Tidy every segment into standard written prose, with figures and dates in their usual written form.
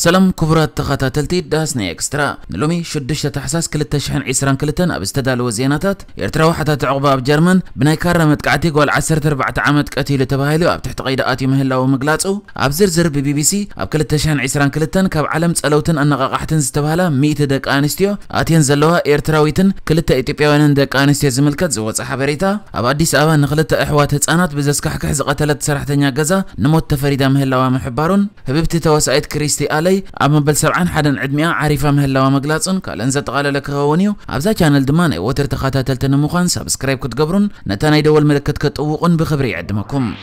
سلام كبرات تخاتلتي داسني اكسترا نلومي شدشت تحساس كل التشحن عسران كلتن ابستدالو زيناتات يرتراو حتى تعقبا بجرمن بناي كرمت قعتي قول 14 عامت قتيل تباهيلو اب تحت قيداتي مهلاو مغلاصو اب زرزر بي بي سي اب كل التشحن عسران كلتن كاب عالم صلوتن انقاقحتن زتباهلا 100 دق انستيو اتين زلوا ايرتراويتن كلتا ايثيوبياوያን دق انستيو زملكت زوص حبريتا اب اديس ابا نخلت احوات حصانات بزسكحكح زقتلت سرحتنيا غزا نموت تفريدا مهلاوا محبارون حبيبتي توسعت كريستي علي أما بالسبعان حدا عدميا عارفة مهلا ومقلاصن كالن زتقال لك غونيو أبزا channel دمان وتر تخاتلتن مخان سبسكرايب كتقبرون نتانا يدول ملكت كتقوقن بخبري عدمكم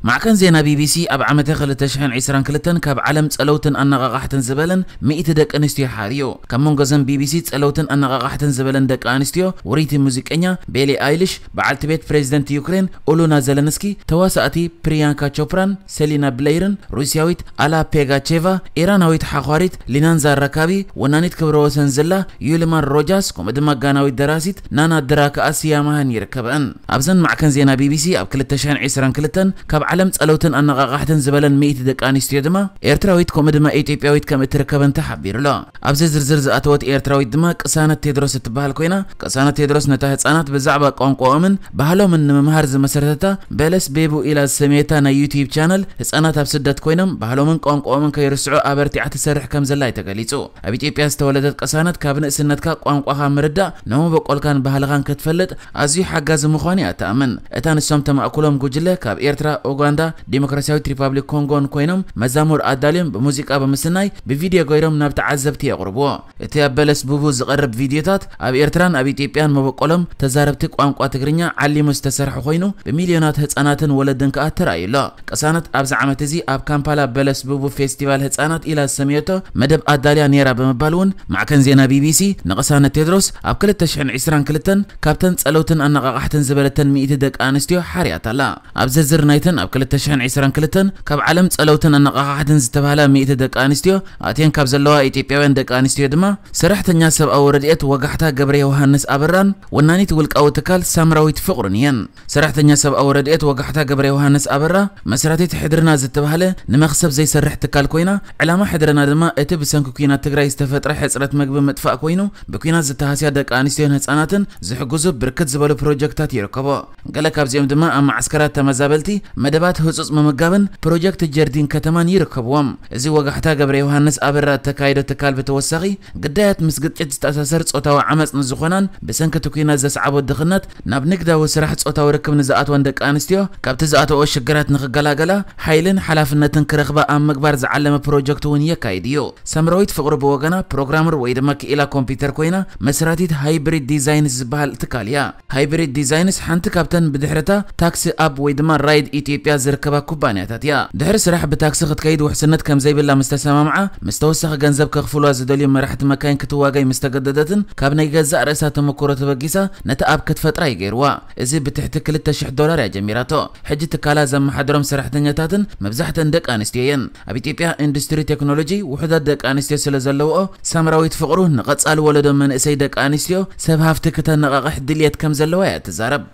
مع كان زينا بي بي سي اب عامه خل تشحن عسران كلتن كاب عالم صلوتن انقاقحتن زبلن 100 دق انستيو حاريو كمون غزن بي بي سي صلوتن انقاقحتن زبلن دق انستيو وريتي موزيقኛ بيلي ايليش بعلت بيت بريزيدنت يوكرين اولونا زيلنسكي تواساتي بريانكا تشوبران سيلينا بلايرن روسياويت الا بيغاتشيفا ايراناويت حخواريت لينانزا ركابي ونانيت كبروسن زلا يولمان روجاس كومدما غاناويت دراسيت نانا دراك اسيا مهن يركبن ابزن مع كان زينا بي بي سي اب كل تشحن عسران كلتن كاب عالم صلوتن انقاقحتن زبلن 100 دق انستيو دما ايرتراويت كومدما ايثيوبياويت كم تركبن تحبير لا ابز زرزر زاتوت ايرتراويت دما قسانه تيدروس تبال كوينا قسانه تيدروس نتا حصانات بزعبا قونقومن ባህሎም እንመማር ዝመሰረተታ በለስ ቤቡ ኢላ ሰሜታ ና ዩቲዩብ ቻናል ህፃናት ኣብ ስደት ኮይኖም ባህሎምን ቋንቋውን ከይርስዑ ኣበርቲዓ ትሰርሕ ከም ዘላ ይተገሊጹ ኣብ ኢትዮጵያ ዝተወለደት ቀሳናት ካብ ንእስነትካ ቋንቋኻ ምርዳ ነሞ በቆልካን ባህልኻን ክትፈልጥ ኣዝዩ ሓጋዝ ምዃን ያተኣምን እታ ንሶም ተማእኩሎም ጉጅለ ካብ ኤርትራ ኡጋንዳ ዲሞክራሲያዊት ሪፐብሊክ ኮንጎን ኮይኖም መዛሙር ኣዳልዮም በሙዚቃ በምስናይ በቪዲዮ ገይሮም ናብ ተዓዘብቲ የቅርብዎ እቲ ኣብ በለስ ቤቡ ዝቀርብ ቪዲዮታት ኣብ ኤርትራን ኣብ ኢትዮጵያን መበቆሎም ተዛረብቲ ቋንቋ ትግርኛ علمو استسرح خوينو بمليونات هصاناتن ولدن كاترايلا قسانات ابز عامت زي اب كامبالا بلس بوبو فيستيفال هصانات الى سميتو مدب اداليا نيرا بمبالون مع كان زينا بي بي سي نقسانه تيدروس اب كل تشحن 20 كلتن كابتن صلوتن انقاقحتن زبلتن 100 دق انستيو حرياتلا اب زرزر نايتن اب كل تشحن 20 كلتن كاب عالم صلوتن انقاقحتن زتبالا 100 دق انستيو اتين كاب زلوا ايثيوبياوያን دق انستيو دما سرحتنيا سب او رديت وغحتا غبر يوحنس ابران ونانيت ولقاو تكال سامراويت فقرنيان سرحتنيا سب او رديت وغحتا غبر يوحنس ابرا مسراتيت حدرنا زتبهله نمخسب زي سرح تكال كوينا علامه حدرنا دما اتي بسنكو كينا تግራይ ዝተፈጥረ ሕጽረት መግብ መጥፋእ ኮይኑ በኩና ዝተሃስያ ደቂ አንስትዮን ህፃናትን ዝሕግዙ ብርክት ዝበሉ ፕሮጀክታት ይርከቦ ገለ ካብዚኦም ድማ ኣብ ማዕስከራት ተመዛበልቲ መደባት ህጹጽ መመጋብን ፕሮጀክት ጀርዲን ከተማን ይርከብዎም እዚ ወጋሕታ ገብረ ዮሐንስ አበራ ተካይዶ ተካል በተወሳኺ ግዳያት ምስግጭት ዝተኣሳሰር ጾታዊ ዓመጽ ንዝኾናን በሰንከቱ ኩና ዘስዓቦ ድኽነት ናብ ንግዳዊ ስራሕ ጾታዊ ርክብ ንዝኣትወን ደቂ አንስትዮ ካብቲ ዝኣተኦ ሽግራት ንኽገላገላ ሓይልን ሓላፍነትን ክረኽባ ኣብ ምግባር ዝዓለመ ፕሮጀክት እውን የካይድዮ ሰምራዊት ፍቅሩ በወገና ፕሮግራመር ወይ ድማ ክኢላ ኮምፒውተር ኮይና መስራቲት ሃይብሪድ ዲዛይንስ ዝበሃል ትካልያ ሃይብሪድ ዲዛይንስ ሓንቲ ካብተን ብድሕረታ ታክሲ ኣብ ወይ ድማ ራይድ ኢትዮጵያ ዝርከባ ኩባንያታት ያ ድሕሪ ስራሕ ብታክሲ ክትከይድ ውሕስነት ከም ዘይብላ ምስተሰማምዓ ምስተወሰኸ ገንዘብ ከኽፍሏ ዝደልዩ መራሕቲ መካይን ክትዋጋይ ምስተገደደትን ካብ ናይ ገዛእ ርእሳ ተመክሮ ተበጊሳ ነታ ኣብ ክትፈጥራ ይገይርዋ እዚ ብትሕቲ $2,000 ያጀሚራቶ ሕጂ ትካላ ዘመሓደሮም ሰራሕተኛታትን መብዛሕተን ደቂ ኣንስትዮ እየን ኣብ ኢትዮጵያ ኢንዱስትሪ ቴክኖሎጂ ውሕዳት ደቂ አንስትዮ ስለዘለውኦ ሰምራዊት ፍቅሩ ንቐጻሊ ወለዶ መንእሰይ ደቂ አንስትዮ ሰብ ሃፍቲ ከተነቃቅሕ ድልየት ከም ዘለዋ ያተዛረብ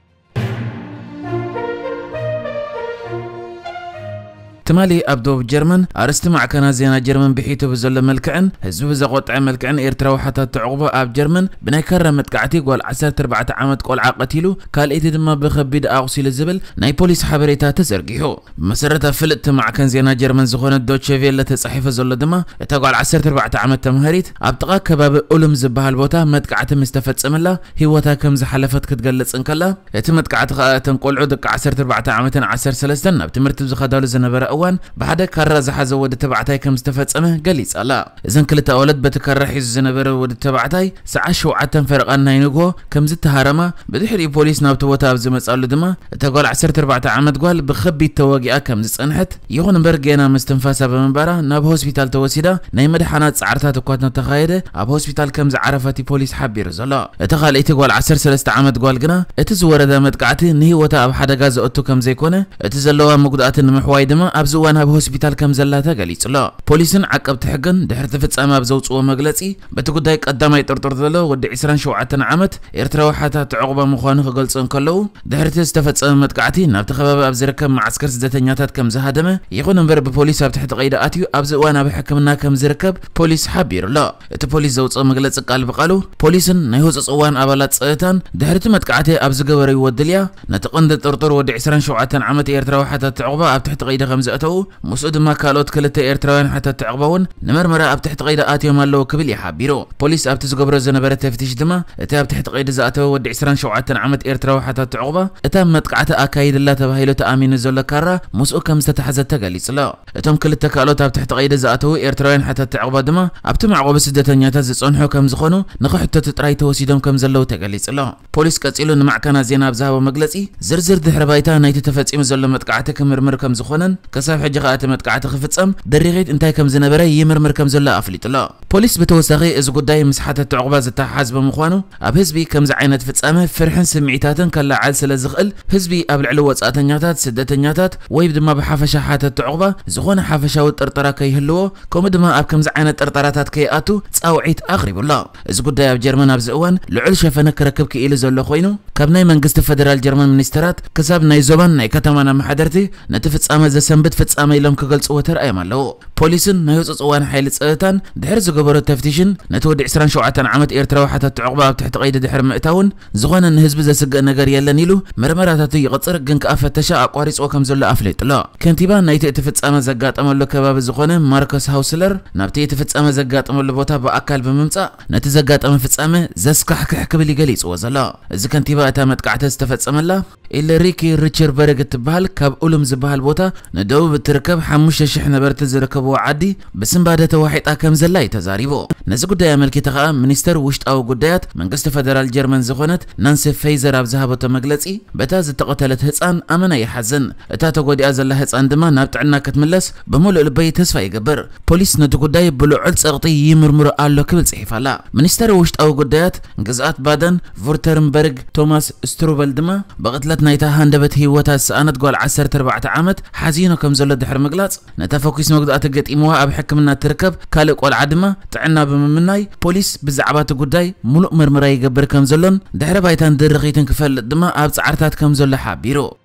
تمالي أبدو جرمن أرست مع كان زينا جرمن بحيته بزل ملكعن هزو زقطع ملكعن إيرترا وحتى تعقبه أب جرمن بناي كرمت قعتي قول 14 عامت قول عقتيلو قال إيدي دما بخبيد أغسيل الزبل ناي بوليس حبريتا تزرقيهو مسرتا فلت مع كان زينا جرمن زخونة دوتشيفي اللي تصحيفة زل دما تقول 14 عامت تمهريت أبتقى كباب أولم زبها البوتا متقعت مستفد سملا هيوتا كم زحلفت كتقلص انكلا يتمت قعت تنقول عودك 14 عامت 10 سلسلنا بتمرتب زخدال زنبر وان بعد كرر زحزه ود تبعتاي كم استفصمه قليص الا اذن كلتا اولد بتكرر حيز زنبر ود تبعتاي ساعه شوعتن فرقنا ينغو كم زتهارما بدحري بوليس نابت وتا بزمصالو دما تقول 14 عامت قال بخبي توقيا كم زصنحت يخون برغينا مستنفاسا بمنبره ناب هوسبيتال توسيدا ناي مدحانات صعرتات اكواتنا تخايده اب هوسبيتال كم زعرفتي بوليس حبير زلا اتخاليت قال 13 عامت قال غنا اتزورده متقعتي نهي وتا اب حدغا زوتو كم زيكونه اتزلوا مقداتن محواي دما اب أبزوان هب هوسبيتال كم زلاتا قليت لا بوليسن عقب تحقن دحر تفتصام أبزوت ومغلصي بتقداي قداماي طرطر دلو ود 27 عامت إرترا حتى تعقبة مخانخ قلصن كلو دحرت استفتصام متقعتي نابت خباب أبزركم معسكر سدتنياتات كم زهادمه يكون انبر ببوليس تحت قيد أتيو أبزوان بحكمنا كم زركب بوليس حبير لا ات بوليس زوت مغلص قال بقالو بوليسن نايهوص صوان أبالات صيتان دحرت متقعتي أبز قبري ودليا نتقند طرطر ود 27 عامت إرترا حتى تعقبة تحت قيد خمس أتو مسعود ما كالوت كلتا إرتراوين حتى تعقبون نمرمرة تحت قيد أتيو مالو كبل يحبيرو بوليس تزقبر زنبرة تفتيش دما اتا تحت قيد زاتو ود 27 عامت إرترا حتى تعقبة اتا متقعت أكايد الله تباهيلو تأمين زولا كارا مسؤول كم ستحزت تقاليص لا اتم كلتا كالوت تحت قيد زاتو إرتراوين حتى تعقبة دما ابتم عقب سدتنياتا زصنحو كم زخونو نخحتو تطراي توسيدم كم زلو تقاليص لا بوليس قصيلو نمعكنا زينا بزهبو مغلصي زرزر دحر بايتا نايت تفصيم زلو متقعت كمرمر كم زخونن كساف حجي قات متقعت خفصم دريغيت انتاي كم زنبره يمرمر كم زلا افليط لا بوليس بتوسخي از غداي مسحات تعقبة زتحاسب مخوانو اب حزبي كم زعينت فصامه فرحن سمعيتاتن كلا عال سلازخل حزبي اب لعل وصاتنياتات سدتنياتات ويب دما بحافشه حاتت تعقبة زخونه حافشاو طرطرا كيهلو كوم دما اب كم زعينت طرطراتات كياتو صاوعيت اخرب لا از غداي اب جرمن اب زوان لعل شفنه كركب كيل زلو خوينو كاب ناي منغست فدرال جرمن منسترات كساب ناي زوبان ناي كتمانا محدرتي نتفصامه زسنبت فصامه يلم كغلص وتر ايمالو بوليسن نايو صوان حيل صيتان دحر زغبرو تفتيشن نتود 27 عامت إرترا حتى تعقبة تحت قيد دحر مأتاون زغون ان حزب زسق نجر يلن يلو مرمراتاتو يقصر جنك افتشا اقواريص وكم زل افليط لا كنتيبا نايت تفصامه زغاطملو كباب زغونه ماركوس هاوسلر نابتي تفصامه زغاطملو بوتا باكال بممصا نت زغاطمه فصامه زسكحكح كبل يغليص وزلا از كنتيبا اتا متقعته استفصملا إلا ريكي ريتشر برغ تبهل كاب أولم زبهل بوتا ندو بتركب 5000 نبرت زركبو عدي بسم بعد توحيط كم زلاي تزاريبو نز قدايا ملكي تخا منستر وشطاو قدايات منقست فدرال جرمن زخونت نانسي فيزر ابزهابو تمغلصي بتا زتقتلت هصان امنا يحزن اتا تغوديا زلا هصان دما نابطعنا كتملس بمولو لبي تسفا يغبر بوليس نتو قداي بلوعل صقطي يمرمر الله كبل صحيفالا منستر وشطاو قدايات غزات بادن فورترنبرغ توماس ستروبل دما بقتلت نايتا هندبت هيوتا سانت قول 14 عامت حزينو كم زلو دحر مغلاص نتفوكس مقدات قطيموا اب حكمنا تركب كالق قول عدما تعنا بممناي بوليس بزعبات قداي ملؤ مرمرا يغبر كم زلون دحر بايتان درخيتن كفل دما اب صعرتات كم زلو حبيرو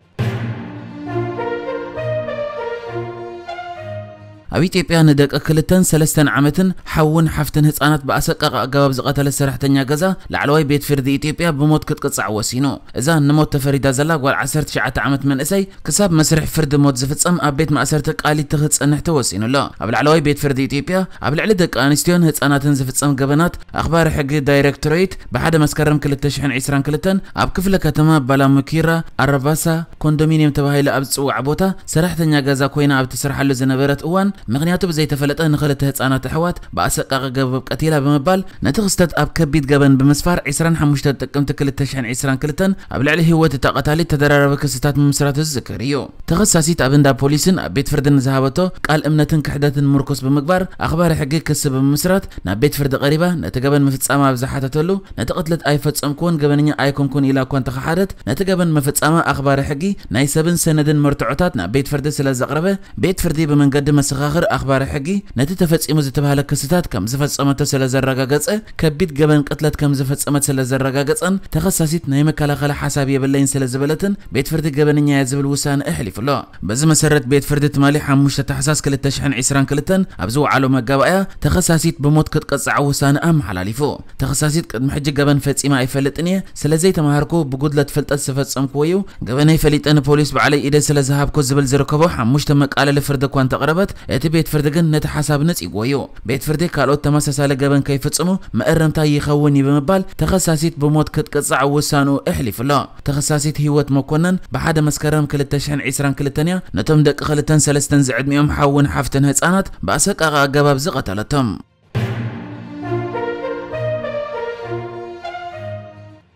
أبي إثيوبيا ندق كلتن 3 عامتن حون حفتن هصانات بأسقق أجواب زقتل سرحتنيا غزا لعلوي بيت فرد إثيوبيا بموت كتقصع وسينو إذا نموت تفريدا زلا قال 19 عامت من اسي كساب مسرح فرد موت زفصم أبيت مأسرت قالي تخصنح توسينو لا أبل علوي بيت فرد إثيوبيا أبل على دق أنستيون هصاناتن زفصم جبنات أخبار حق دايركتوريت بحد مسكرم كلتشحن عسران كلتن أب كفل كتما بلا مكيرا أرباسا كوندومينيوم تباهيل أب صوع عبوتا سرحتنيا غزا كوينا أب تسرحلو زنبرت اوان مغنياتو بزي تفلطه نخلته هصانات احوات باسقق غبب قتيلا بمبال نتخستت اب كبيت جبن بمسفار 25 تقمت 2022 اب لعلي هوت تقتالي تدرارب كستات ممسرات الذكريو تخصصيت ابندا بوليسن ابيت فردن زهابته قال امنتن كحدتن مركز بمغبار اخبار حقي كسب بمسرات نابيت فرد قريبه نتجبن مفصامه بزحاتتلو نتقتلت اي فصمكون جبنኛ ايكونكون الى كون تخحدت نتجبن مفصامه اخبار حقي ناي سبن سندن مرتعوتات نابيت فرد سلازقربه بيت فردي بمنقد مسخاخر أخبار حقي نتتفصيمو زتبهل كستات كم زفصمته سلازرغاغص كبيت جبن قتلت كم زفصمت سلازرغاغصن تخصصيت ناي مكالخله حساب يبلين سلازبلتن بيت فرد جبنኛ يزبل وسان احلف لا بز مسرت بيت فرد تمالي 5 تحساس 2022 ابزو علو مغابايا تخصصيت بموت كتقصع وسان ام حلاليفو تخصصيت قدم حج جبن فصيما يفلطني سلازي تمهركو بغدلت فلطت سفصمكويو جبن يفلطن بوليس بعلي ايده سلازهابكو زبل زركبو 5 مقاله لفرد كون تقربت اتي بيت فردغن نت حساب نص يغويو بيت فردي كالوت تمسسال جبن كيفصمو مقرمتا يخوني بمبال تخصصيت بموت كتقصع وسانو احلف لا تخصصيت هيوت مكونن بحد مسكرم 2022 نتم دق خلتن 3 زعدميهم حون حفتن هصانات باسقق اغباب زقتلتم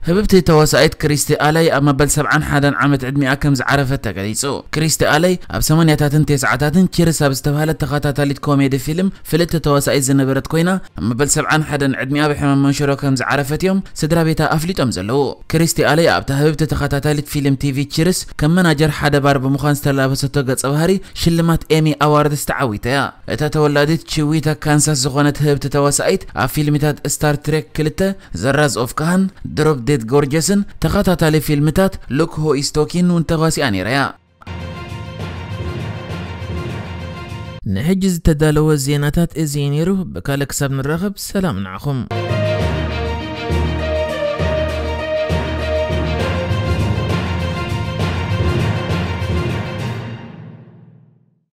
هببتي توسعت كريستي آلي أما بل 71 عامت عدمي أكم زعرفت تقليسو كريستي آلي أب 8 9 تشيرس أبستبهالة تخاتاتاليت كوميدي فيلم فلت توسعت زنبرت كوينة أما بل 71 عدمي أبي حمام منشورو كم زعرفت يوم سدرا بيتا أفليت أمزلو كريستي آلي أب تهببتي تخاتاتاليت فيلم تي في تشيرس كم مناجر حدا بار بمخان ستلابستو قد صبهاري شلمات إيمي أوارد استعويتا إتا تولدت تشويتا كانساس زغونت هببتي توسعت أب فيلمتات ستار تريك كلتا زراز أوف كهان دروب ديد جورجسن تخاتاتالي فيلمتات لوك هو إستوكين وانتغاسي أني ريا نحجز تدالو الزيناتات إزينيرو بكالك سابن الرغب سلام نعخم